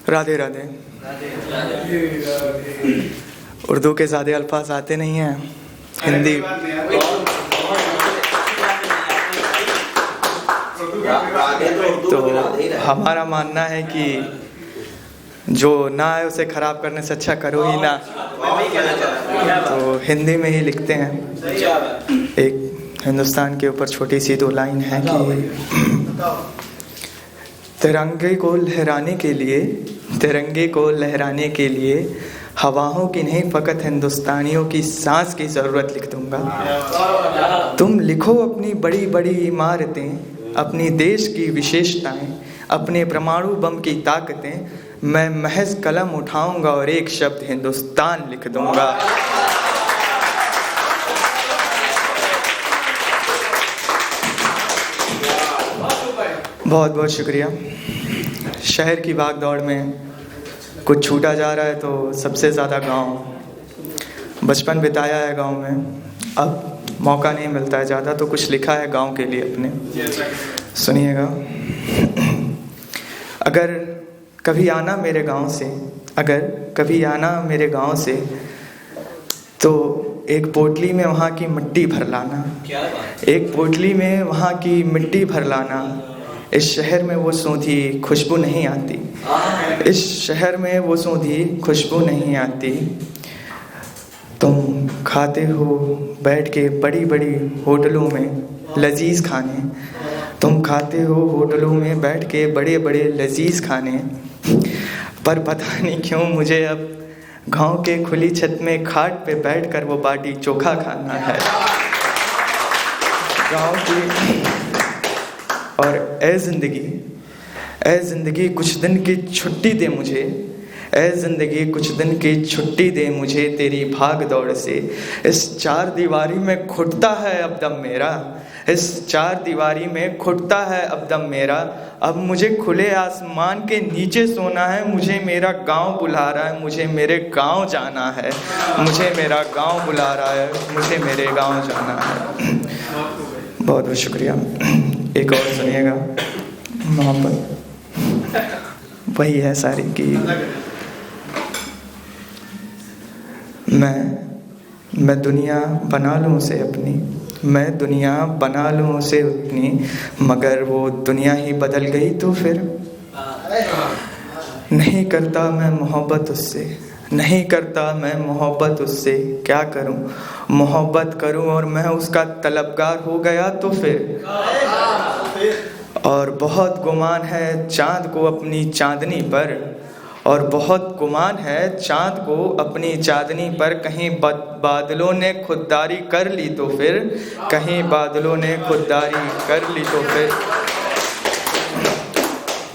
राधे राधे। उर्दू के ज़्यादा अल्फाज आते नहीं हैं, हिंदी तो हमारा मानना है कि जो ना आए उसे ख़राब करने से अच्छा करो ही ना, तो हिंदी में ही लिखते हैं। एक हिंदुस्तान के ऊपर छोटी सी दो लाइन है कि तिरंगे को लहराने के लिए हवाओं की नहीं फ़कत हिंदुस्तानियों की सांस की ज़रूरत लिख दूंगा। तुम लिखो अपनी बड़ी बड़ी इमारतें, अपनी देश की विशेषताएं, अपने परमाणु बम की ताकतें, मैं महज कलम उठाऊंगा और एक शब्द हिंदुस्तान लिख दूंगा। बहुत बहुत शुक्रिया। शहर की भाग दौड़ में कुछ छूटा जा रहा है तो सबसे ज़्यादा गांव, बचपन बिताया है गांव में, अब मौका नहीं मिलता है ज़्यादा, तो कुछ लिखा है गांव के लिए अपने, सुनिएगा। अगर कभी आना मेरे गांव से तो एक पोटली में वहाँ की मिट्टी भर लाना, एक पोटली में वहाँ की मिट्टी भर लाना। इस शहर में वो सूंधी खुशबू नहीं आती, इस शहर में वो सूंधी खुशबू नहीं आती। तुम खाते हो बैठ के बड़ी बड़ी होटलों में लजीज खाने, तुम खाते हो होटलों में बैठ के बड़े बड़े लजीज खाने, पर पता नहीं क्यों मुझे अब गांव के खुली छत में खाट पे बैठकर वो बाटी चोखा खाना है। गांव की और ए ज़िंदगी कुछ दिन की छुट्टी दे मुझे, ए ज़िंदगी कुछ दिन की छुट्टी दे मुझे तेरी भाग दौड़ से। इस चार दीवारी में घुटता है अब दम मेरा, इस चार दीवारी में घुटता है अब दम मेरा। अब मुझे खुले आसमान के नीचे सोना है, मुझे मेरा गांव बुला रहा है, मुझे मेरे गांव जाना है, मुझे मेरा गांव बुला रहा है, मुझे मेरे गांव जाना है। बहुत बहुत शुक्रिया। एक और सुनिएगा, मोहब्बत वही है सारी की मैं दुनिया बना लूँ उसे अपनी, मैं दुनिया बना लूँ उसे अपनी, मगर वो दुनिया ही बदल गई तो फिर नहीं करता मैं मोहब्बत उससे, नहीं करता मैं मोहब्बत उससे। क्या करूं, मोहब्बत करूं और मैं उसका तलबगार हो गया तो फिर। और बहुत गुमान है चाँद को अपनी चांदनी पर, और बहुत गुमान है चाँद को अपनी चांदनी पर, कहीं बादलों ने खुददारी कर ली तो फिर, कहीं बादलों ने खुददारी कर ली तो फिर।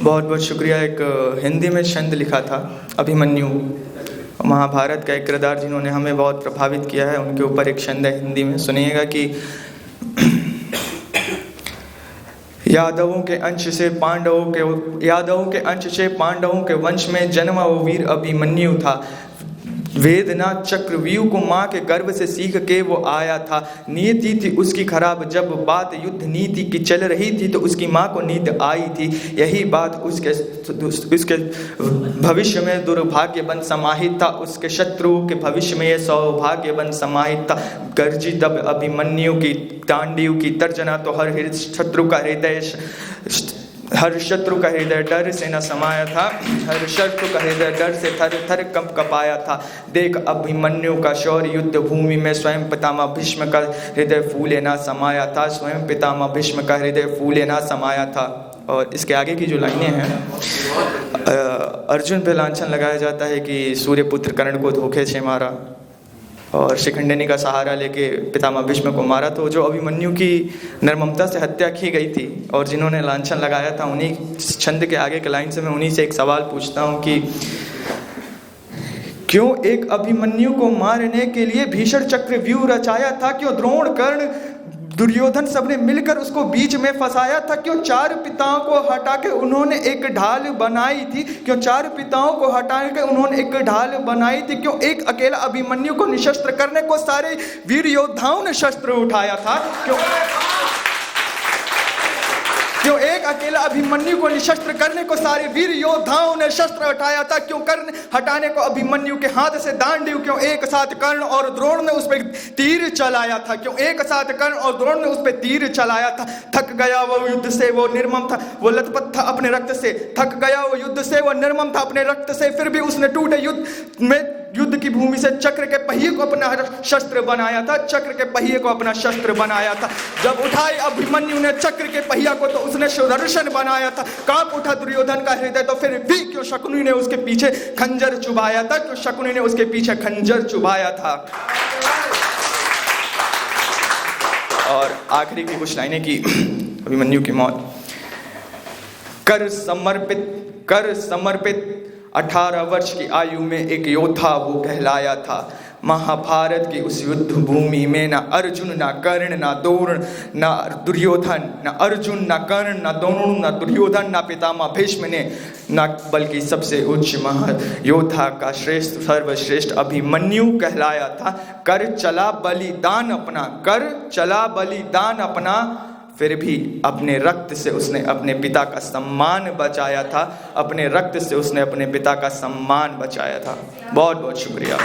बहुत बहुत शुक्रिया। एक हिंदी में छंद लिखा था अभिमन्यु, महाभारत का एक किरदार जिन्होंने हमें बहुत प्रभावित किया है, उनके ऊपर एक छंद है हिंदी में, सुनिएगा कि यादवों के अंश से पांडवों के वंश में जन्मा वो वीर अभिमन्यु था। वेदनाथ चक्रव्यूह को माँ के गर्भ से सीख के वो आया था। नीति थी उसकी खराब जब बात युद्ध नीति की चल रही थी, तो उसकी माँ को नींद आई थी। यही बात उसके भविष्य में दुर्भाग्य बन समाहित था, उसके शत्रु के भविष्य में ये सौभाग्य बन समाहित था। गर्जी तब अभिमन्यु की तांडव की तर्जना, तो हर शत्रु का हृदय डर से न समाया था, हर शत्रु का हृदय डर से थर थर कंप कपाया था। देख अभिमन्यु का शौर्य युद्ध भूमि में, स्वयं पितामह भीष्म का हृदय फूले ना समाया था, स्वयं पितामह भीष्म का हृदय फूले ना समाया था। और इसके आगे की जो लाइनें हैं, अर्जुन पे लांछन लगाया जाता है कि सूर्यपुत्र कर्ण को धोखे से मारा और शिखंडिनी का सहारा लेके पितामह भीष्म को मारा। तो जो अभिमन्यु की निर्ममता से हत्या की गई थी और जिन्होंने लांछन लगाया था, उन्हीं छंद के आगे के लाइन से मैं उन्हीं से एक सवाल पूछता हूँ कि क्यों एक अभिमन्यु को मारने के लिए भीषण चक्रव्यूह रचाया था? क्यों द्रोण कर्ण दुर्योधन सबने मिलकर उसको बीच में फंसाया था? क्यों चार पिताओं को हटा के उन्होंने एक ढाल बनाई थी? क्यों चार पिताओं को हटा के उन्होंने एक ढाल बनाई थी? क्यों एक अकेला अभिमन्यु को निशस्त्र करने को सारे वीर योद्धाओं ने शस्त्र उठाया था? क्यों एक अकेला अभिमन्यु को निशस्त्र करने को सारे वीर योद्धाओं ने शस्त्र हटाया था। क्यों कर्ण हटाने को अभिमन्यु के हाथ से दांडी, क्यों एक साथ कर्ण और द्रोण ने उस पर तीर चलाया था, क्यों एक साथ कर्ण और द्रोण ने उस पर तीर चलाया था। थक गया वो युद्ध से, वो निर्मम था, वो लथपथ था अपने रक्त से, थक गया वो युद्ध से, वो निर्मम था अपने रक्त से, फिर भी उसने टूटे युद्ध की भूमि से चक्र के पहिए को अपना शस्त्र बनाया था, चक्र के पहिए को अपना शस्त्र बनाया था। जब उठाए अभिमन्यु ने चक्र के पहिया को तो उसने सुदर्शन बनाया था। कांप उठा दुर्योधन का हृदय, तो फिर भी क्यों शकुनी ने उसके पीछे खंजर चुभाया था, क्यों शकुनी ने उसके पीछे खंजर चुभाया था। और आखिरी की कुछ लाइनें की अभिमन्यु की मौत। कर समर्पित 18 वर्ष की आयु में एक योद्धा वो कहलाया था। महाभारत की उस युद्ध भूमि में ना अर्जुन, ना कर्ण, ना द्रोण, ना दुर्योधन, ना अर्जुन, ना कर्ण, ना द्रोण, ना दुर्योधन, ना पितामह भीष्म ने, ना बल्कि सबसे उच्च महायोद्धा का श्रेष्ठ सर्वश्रेष्ठ अभिमन्यु कहलाया था। कर चला बलिदान अपना, फिर भी अपने रक्त से उसने अपने पिता का सम्मान बचाया था, अपने रक्त से उसने अपने पिता का सम्मान बचाया था। बहुत बहुत शुक्रिया।